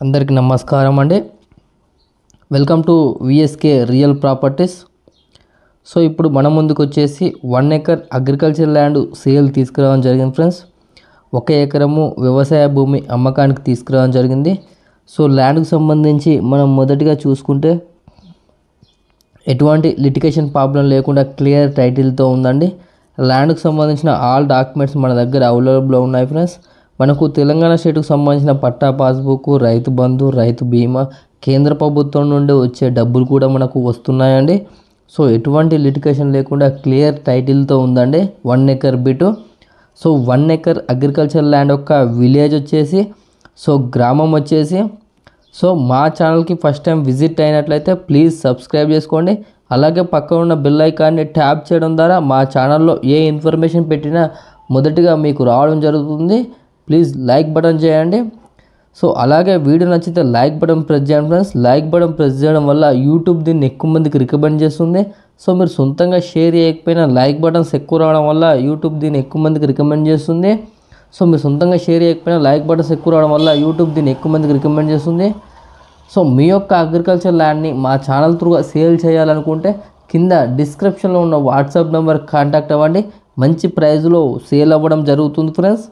అందరికీ నమస్కారం అండి. Welcome to VSK real properties. So ఇప్పుడు మన ముందుకు వచ్చేసి 1 ఎకర్ అగ్రికల్చర్ ల్యాండ్ సేల్ తీసుకురావడం జరిగింది ఫ్రెండ్స్. 1 ఎకరము వ్యవసాయ భూమి అమ్మకానికి తీసుకురావడం జరిగింది. సో ల్యాండ్కి సంబంధించి మనం మొదటిగా చూసుకుంటే ఎటువంటి లిటిగేషన్ ప్రాబ్లం లేకుండా క్లియర్ టైటిల్తో ఉందండి. ల్యాండ్కి సంబంధించిన ఆల్ డాక్యుమెంట్స్ మన దగ్గర అవైలబుల్లో ఉన్నాయి ఫ్రెండ్స్. మనకు తెలంగాణ స్టేట్కు సంబంధించిన పట్టా పాస్బుక్, రైతు బంధు, రైతు బీమా, కేంద్ర ప్రభుత్వం నుండి వచ్చే డబ్బులు కూడా మనకు వస్తున్నాయండి. సో ఎటువంటి లిటిగేషన్ లేకుండా క్లియర్ టైటిల్తో ఉందండి 1 acre bit. So 1 acre agriculture land యొక్క విలేజ్ వచ్చేసి, సో గ్రామం వచ్చేసి, సో మా ఛానల్కి ఫస్ట్ టైం విజిట్ అయినట్లయితే ప్లీజ్ సబ్స్క్రైబ్ చేసుకోండి. అలాగే పక్కన ఉన్న బెల్ ఐకాన్ని ట్యాప్ చేయడం ద్వారా మా ఛానల్లో ఏ ఇన్ఫర్మేషన్ పెట్టినా మొదటిగా మీకు రావడం జరుగుతుంది. ప్లీజ్ లైక్ బటన్ చేయండి. సో అలాగే వీడియో నచ్చితే లైక్ బటన్ ప్రెస్ చేయండి ఫ్రెండ్స్. లైక్ బటన్ ప్రెస్ చేయడం వల్ల యూట్యూబ్ దీన్ని ఎక్కువ మందికి రికమెండ్ చేస్తుంది. సో మీరు సొంతంగా షేర్ చేయకపోయినా లైక్ బటన్స్ ఎక్కువ రావడం వల్ల యూట్యూబ్ దీన్ని ఎక్కువ మందికి రికమెండ్ చేస్తుంది. సో మీరు సొంతంగా షేర్ చేయకపోయినా లైక్ బటన్స్ ఎక్కువ రావడం వల్ల యూట్యూబ్ దీన్ని ఎక్కువ మందికి రికమెండ్ చేస్తుంది. సో మీ యొక్క అగ్రికల్చర్ ల్యాండ్ని మా ఛానల్ త్రూగా సేల్ చేయాలనుకుంటే కింద డిస్క్రిప్షన్లో ఉన్న వాట్సాప్ నెంబర్ కాంటాక్ట్ అవ్వండి. మంచి ప్రైజ్లో సేల్ అవ్వడం జరుగుతుంది friends.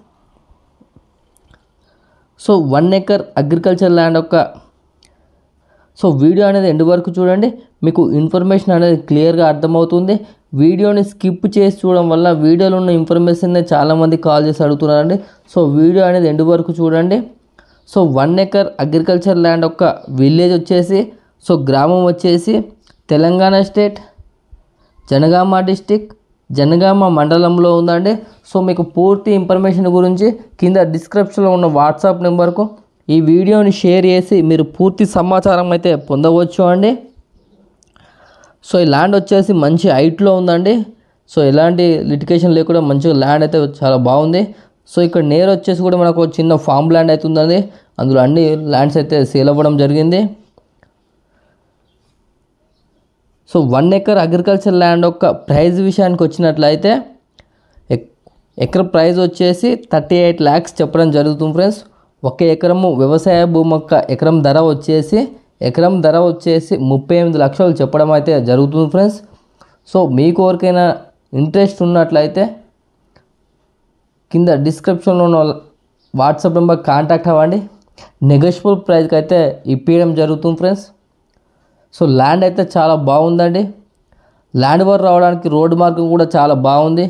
So 1 acre agriculture land యొక్క వీడియో అనేది ఎండ్ వరకు చూడండి, మీకు ఇన్ఫర్మేషన్ అనేది క్లియర్గా అర్థమవుతుంది. వీడియోని స్కిప్ చేసి చూడడం వల్ల వీడియోలో ఉన్న ఇన్ఫర్మేషన్ని చాలామంది కాల్ చేసి అడుగుతున్నారండి. సో వీడియో అనేది ఎండ్ వరకు చూడండి. సో 1 ఎకర్ అగ్రికల్చర్ ల్యాండ్ యొక్క విలేజ్ వచ్చేసి, సో గ్రామం వచ్చేసి తెలంగాణ స్టేట్ జనగామ డిస్టిక్ జనగామ మండలంలో ఉందండి. సో మీకు పూర్తి ఇన్ఫర్మేషన్ గురించి కింద డిస్క్రిప్షన్లో ఉన్న వాట్సాప్ నెంబర్కు ఈ వీడియోని షేర్ చేసి మీరు పూర్తి సమాచారం అయితే పొందవచ్చు అండి. సో ఈ ల్యాండ్ వచ్చేసి మంచి హైట్లో ఉందండి. సో ఎలాంటి లిటిగేషన్ లేకుండా మంచిగా ల్యాండ్ అయితే చాలా బాగుంది. సో ఇక్కడ నేర్ వచ్చేసి కూడా మనకు చిన్న ఫామ్ ల్యాండ్ అయితే ఉందండి. అందులో అన్ని ల్యాండ్స్ అయితే సేల్ అవ్వడం జరిగింది. సో 1 ఎకర్ అగ్రికల్చర్ ల్యాండ్ యొక్క ప్రైస్ విషయానికి వచ్చినట్లయితే ఎకర్ ప్రైస్ వచ్చేసి 38 lakhs చెప్పడం జరుగుతుంది ఫ్రెండ్స్. 1 ఎకరము వ్యవసాయ భూమి యొక్క ఎకరం ధర వచ్చేసి 38 లక్షలు చెప్పడం అయితే జరుగుతుంది ఫ్రెండ్స్. సో మీకు ఎవరికైనా ఇంట్రెస్ట్ ఉన్నట్లయితే కింద డిస్క్రిప్షన్లో ఉన్న వాట్సాప్ నెంబర్ కాంటాక్ట్ అవ్వండి. నెగోషియబుల్ ప్రైస్కి అయితే ఇప్పించడం జరుగుతుంది ఫ్రెండ్స్. సో ల్యాండ్ అయితే చాలా బాగుందండి. ల్యాండ్ వరకు రావడానికి రోడ్ మార్గం కూడా చాలా బాగుంది.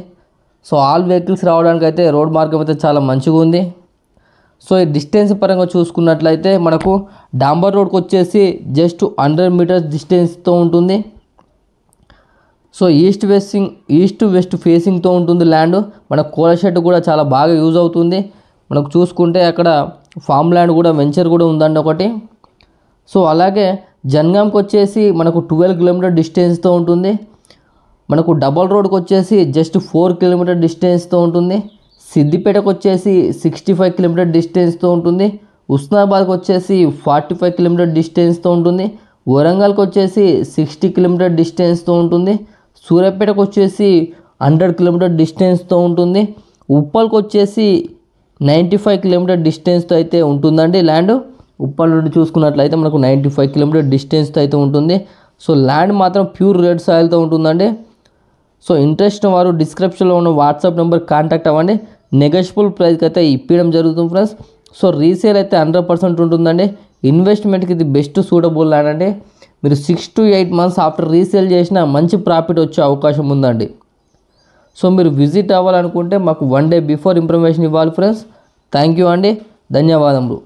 సో ఆల్ వెహికల్స్ రావడానికి అయితే రోడ్ మార్గం అయితే చాలా మంచిగా ఉంది. సో ఈ డిస్టెన్స్ పరంగా చూసుకున్నట్లయితే మనకు డాంబర్ రోడ్కి వచ్చేసి జస్ట్ 100 meters డిస్టెన్స్తో ఉంటుంది. సో ఈస్ట్ వెస్ట్ ఫేసింగ్తో ఉంటుంది ల్యాండ్. మన కోల షెడ్ కూడా చాలా బాగా యూజ్ అవుతుంది. మనకు చూసుకుంటే అక్కడ ఫామ్ ల్యాండ్ కూడా వెంచర్ కూడా ఉందండి ఒకటి. సో అలాగే జనగాంకి వచ్చేసి మనకు 12 kilometer డిస్టెన్స్తో ఉంటుంది. మనకు డబల్ రోడ్కి వచ్చేసి జస్ట్ 4 kilometer డిస్టెన్స్తో ఉంటుంది. సిద్దిపేటకు వచ్చేసి 65 kilometer డిస్టెన్స్తో ఉంటుంది. ఉస్నాబాద్కి వచ్చేసి 45 kilometer డిస్టెన్స్తో ఉంటుంది. వరంగల్కి వచ్చేసి 60 kilometer డిస్టెన్స్తో ఉంటుంది. సూర్యాపేటకు వచ్చేసి 100 kilometer డిస్టెన్స్తో ఉంటుంది. ఉప్పల్కి వచ్చేసి 95 kilometer డిస్టెన్స్తో అయితే ఉంటుందండి ల్యాండ్. ఉప్పల్ నుండి చూసుకున్నట్లయితే మనకు 95 kilometer డిస్టెన్స్తో అయితే ఉంటుంది. సో ల్యాండ్ మాత్రం ప్యూర్ రెడ్ సాయిల్తో ఉంటుందండి. సో ఇంట్రెస్ట్ వారు డిస్క్రిప్షన్లో ఉన్న వాట్సాప్ నెంబర్ కాంటాక్ట్ అవ్వండి. నెగోషియబుల్ ప్రైస్కి అయితే ఇప్పించడం జరుగుతుంది ఫ్రెండ్స్. సో రీసేల్ అయితే 100% ఉంటుందండి. ఇన్వెస్ట్మెంట్కి ఇది బెస్ట్ సూటబుల్ ల్యాండ్ అండి. మీరు 6 to 8 months ఆఫ్టర్ రీసేల్ చేసినా మంచి ప్రాఫిట్ వచ్చే అవకాశం ఉందండి. సో మీరు విజిట్ అవ్వాలనుకుంటే మాకు 1 day బిఫోర్ ఇన్ఫర్మేషన్ ఇవ్వాలి ఫ్రెండ్స్. థ్యాంక్ యూ అండి. ధన్యవాదములు.